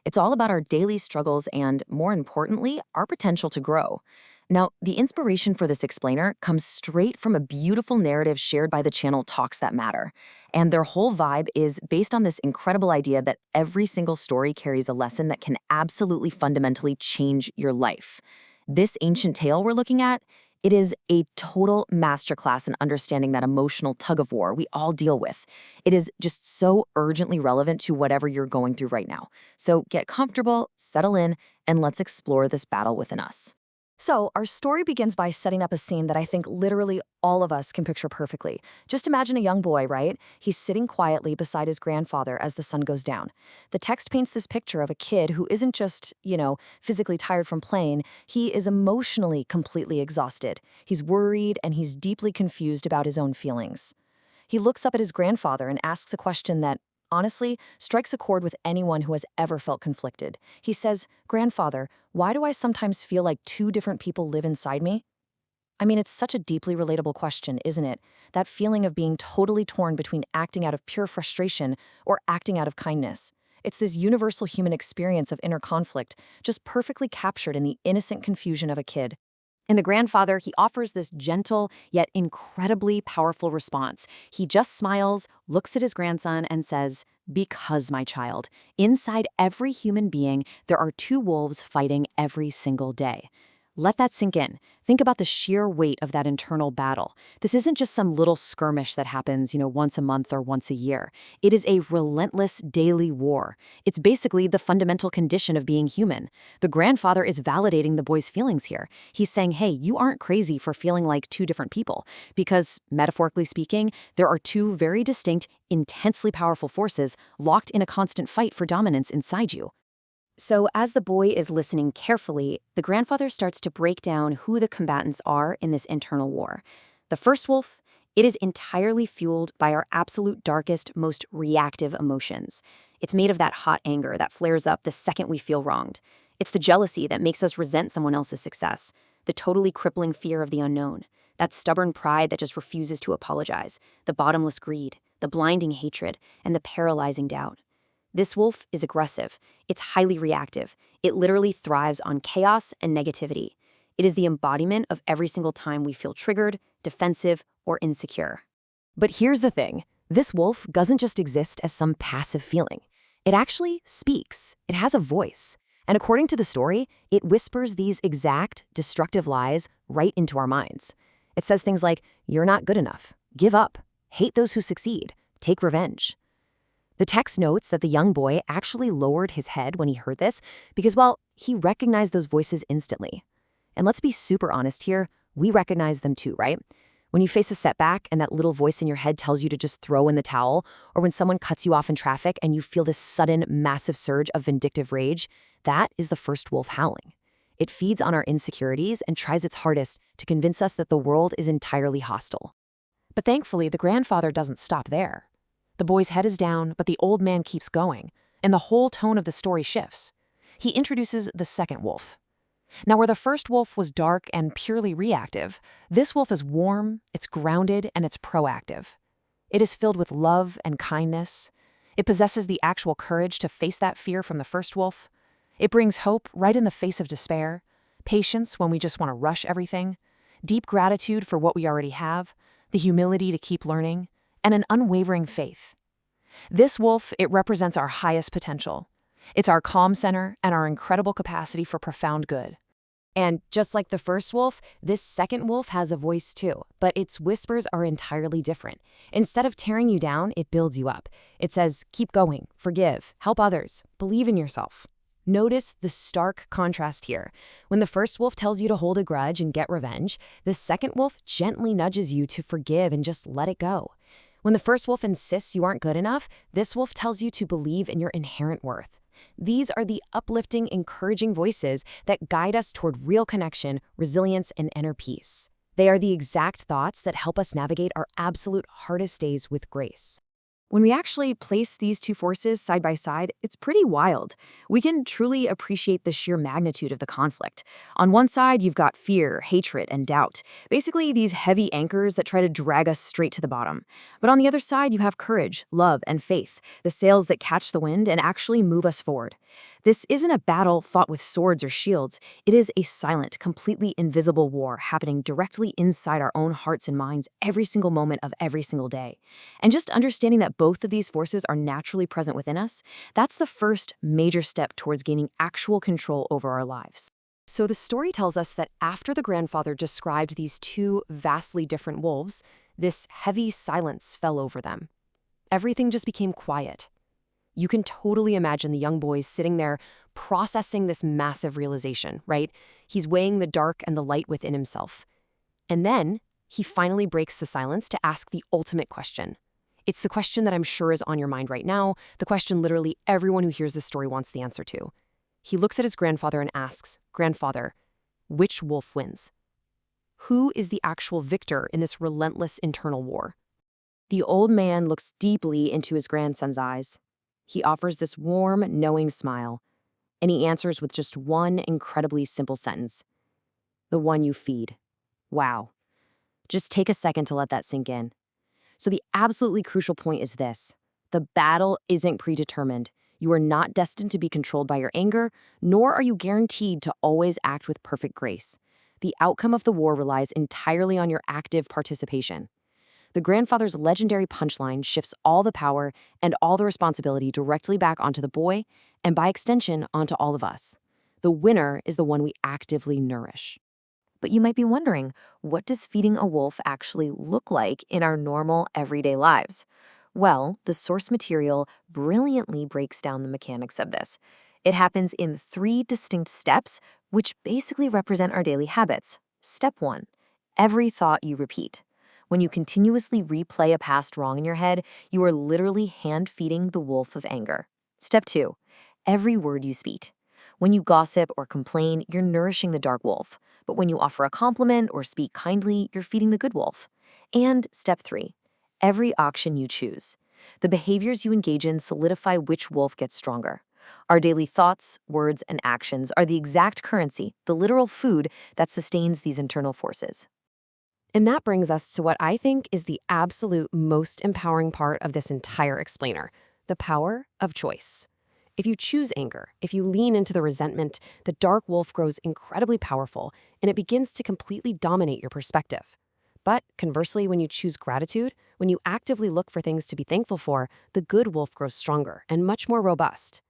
It's all about our daily struggles and, more importantly, our potential to grow. Now, the inspiration for this explainer comes straight from a beautiful narrative shared by the channel Talks That Matter. And their whole vibe is based on this incredible idea that every single story carries a lesson that can absolutely fundamentally change your life. This ancient tale we're looking at, it is a total masterclass in understanding that emotional tug of war we all deal with. It is just so urgently relevant to whatever you're going through right now. So get comfortable, settle in, and let's explore this battle within us. So, our story begins by setting up a scene that I think literally all of us can picture perfectly. Just imagine a young boy, right? He's sitting quietly beside his grandfather as the sun goes down. The text paints this picture of a kid who isn't just, physically tired from playing, he is emotionally completely exhausted. He's worried and he's deeply confused about his own feelings. He looks up at his grandfather and asks a question that, honestly, strikes a chord with anyone who has ever felt conflicted. He says, "Grandfather, why do I sometimes feel like two different people live inside me?" I mean, it's such a deeply relatable question, isn't it? That feeling of being totally torn between acting out of pure frustration or acting out of kindness. It's this universal human experience of inner conflict, just perfectly captured in the innocent confusion of a kid. And the grandfather, he offers this gentle yet incredibly powerful response. He just smiles, looks at his grandson, and says, "Because, my child, inside every human being, there are two wolves fighting every single day." Let that sink in. Think about the sheer weight of that internal battle. This isn't just some little skirmish that happens, once a month or once a year. It is a relentless daily war. It's basically the fundamental condition of being human. The grandfather is validating the boy's feelings here. He's saying, hey, you aren't crazy for feeling like two different people, because, metaphorically speaking, there are two very distinct, intensely powerful forces locked in a constant fight for dominance inside you. So, as the boy is listening carefully, the grandfather starts to break down who the combatants are in this internal war. The first wolf, it is entirely fueled by our absolute darkest, most reactive emotions. It's made of that hot anger that flares up the second we feel wronged. It's the jealousy that makes us resent someone else's success, the totally crippling fear of the unknown, that stubborn pride that just refuses to apologize, the bottomless greed, the blinding hatred, and the paralyzing doubt. This wolf is aggressive. It's highly reactive. It literally thrives on chaos and negativity. It is the embodiment of every single time we feel triggered, defensive, or insecure. But here's the thing. This wolf doesn't just exist as some passive feeling. It actually speaks. It has a voice. And according to the story, it whispers these exact, destructive lies right into our minds. It says things like, "You're not good enough. Give up. Hate those who succeed. Take revenge." The text notes that the young boy actually lowered his head when he heard this because, well, he recognized those voices instantly. And let's be super honest here, we recognize them too, right? When you face a setback and that little voice in your head tells you to just throw in the towel, or when someone cuts you off in traffic and you feel this sudden, massive surge of vindictive rage, that is the first wolf howling. It feeds on our insecurities and tries its hardest to convince us that the world is entirely hostile. But thankfully, the grandfather doesn't stop there. The boy's head is down, but the old man keeps going, and the whole tone of the story shifts. He introduces the second wolf. Now, where the first wolf was dark and purely reactive, this wolf is warm, it's grounded, and it's proactive. It is filled with love and kindness. It possesses the actual courage to face that fear from the first wolf. It brings hope right in the face of despair, patience when we just want to rush everything, deep gratitude for what we already have, the humility to keep learning, and an unwavering faith. This wolf, it represents our highest potential. It's our calm center and our incredible capacity for profound good. And just like the first wolf, this second wolf has a voice too, but its whispers are entirely different. Instead of tearing you down, it builds you up. It says, keep going, forgive, help others, believe in yourself. Notice the stark contrast here. When the first wolf tells you to hold a grudge and get revenge, the second wolf gently nudges you to forgive and just let it go. When the first wolf insists you aren't good enough, this wolf tells you to believe in your inherent worth. These are the uplifting, encouraging voices that guide us toward real connection, resilience, and inner peace. They are the exact thoughts that help us navigate our absolute hardest days with grace. When we actually place these two forces side by side, it's pretty wild. We can truly appreciate the sheer magnitude of the conflict. On one side, you've got fear, hatred, and doubt. Basically, these heavy anchors that try to drag us straight to the bottom. But on the other side, you have courage, love, and faith, the sails that catch the wind and actually move us forward. This isn't a battle fought with swords or shields. It is a silent, completely invisible war happening directly inside our own hearts and minds every single moment of every single day. And just understanding that both of these forces are naturally present within us, that's the first major step towards gaining actual control over our lives. So the story tells us that after the grandfather described these two vastly different wolves, this heavy silence fell over them. Everything just became quiet. You can totally imagine the young boy sitting there processing this massive realization, right? He's weighing the dark and the light within himself. And then he finally breaks the silence to ask the ultimate question. It's the question that I'm sure is on your mind right now, the question literally everyone who hears this story wants the answer to. He looks at his grandfather and asks, "Grandfather, which wolf wins? Who is the actual victor in this relentless internal war?" The old man looks deeply into his grandson's eyes. He offers this warm, knowing smile, and he answers with just one incredibly simple sentence. "The one you feed." Wow. Just take a second to let that sink in. So the absolutely crucial point is this. The battle isn't predetermined. You are not destined to be controlled by your anger, nor are you guaranteed to always act with perfect grace. The outcome of the war relies entirely on your active participation. The grandfather's legendary punchline shifts all the power and all the responsibility directly back onto the boy, and by extension, onto all of us. The winner is the one we actively nourish. But you might be wondering, what does feeding a wolf actually look like in our normal, everyday lives? Well, the source material brilliantly breaks down the mechanics of this. It happens in 3 distinct steps, which basically represent our daily habits. Step 1, every thought you repeat. When you continuously replay a past wrong in your head, you are literally hand-feeding the wolf of anger. Step 2, every word you speak. When you gossip or complain, you're nourishing the dark wolf. But when you offer a compliment or speak kindly, you're feeding the good wolf. And step 3, every action you choose. The behaviors you engage in solidify which wolf gets stronger. Our daily thoughts, words, and actions are the exact currency, the literal food that sustains these internal forces. And that brings us to what I think is the absolute most empowering part of this entire explainer, the power of choice. If you choose anger, if you lean into the resentment, the dark wolf grows incredibly powerful, and it begins to completely dominate your perspective. But conversely, when you choose gratitude, when you actively look for things to be thankful for, the good wolf grows stronger and much more robust.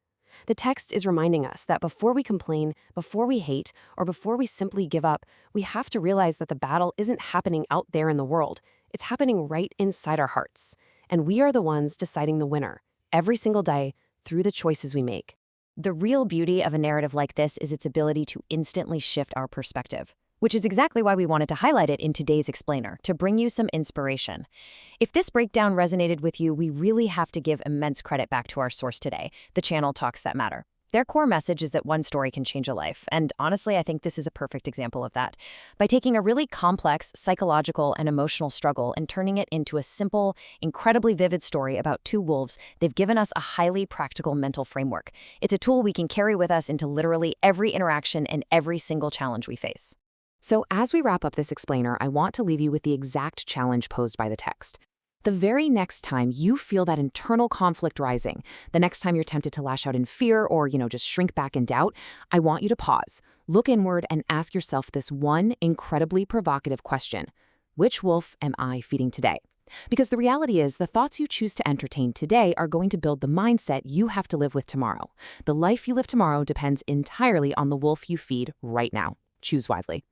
The text is reminding us that before we complain, before we hate, or before we simply give up, we have to realize that the battle isn't happening out there in the world. It's happening right inside our hearts. And we are the ones deciding the winner, every single day, through the choices we make. The real beauty of a narrative like this is its ability to instantly shift our perspective, which is exactly why we wanted to highlight it in today's explainer, to bring you some inspiration. If this breakdown resonated with you, we really have to give immense credit back to our source today, the channel Talks That Matter. Their core message is that one story can change a life, and honestly, I think this is a perfect example of that. By taking a really complex psychological and emotional struggle and turning it into a simple, incredibly vivid story about 2 wolves, they've given us a highly practical mental framework. It's a tool we can carry with us into literally every interaction and every single challenge we face. So as we wrap up this explainer, I want to leave you with the exact challenge posed by the text. The very next time you feel that internal conflict rising, the next time you're tempted to lash out in fear or, just shrink back in doubt, I want you to pause, look inward, and ask yourself this one incredibly provocative question. Which wolf am I feeding today? Because the reality is, the thoughts you choose to entertain today are going to build the mindset you have to live with tomorrow. The life you live tomorrow depends entirely on the wolf you feed right now. Choose wisely.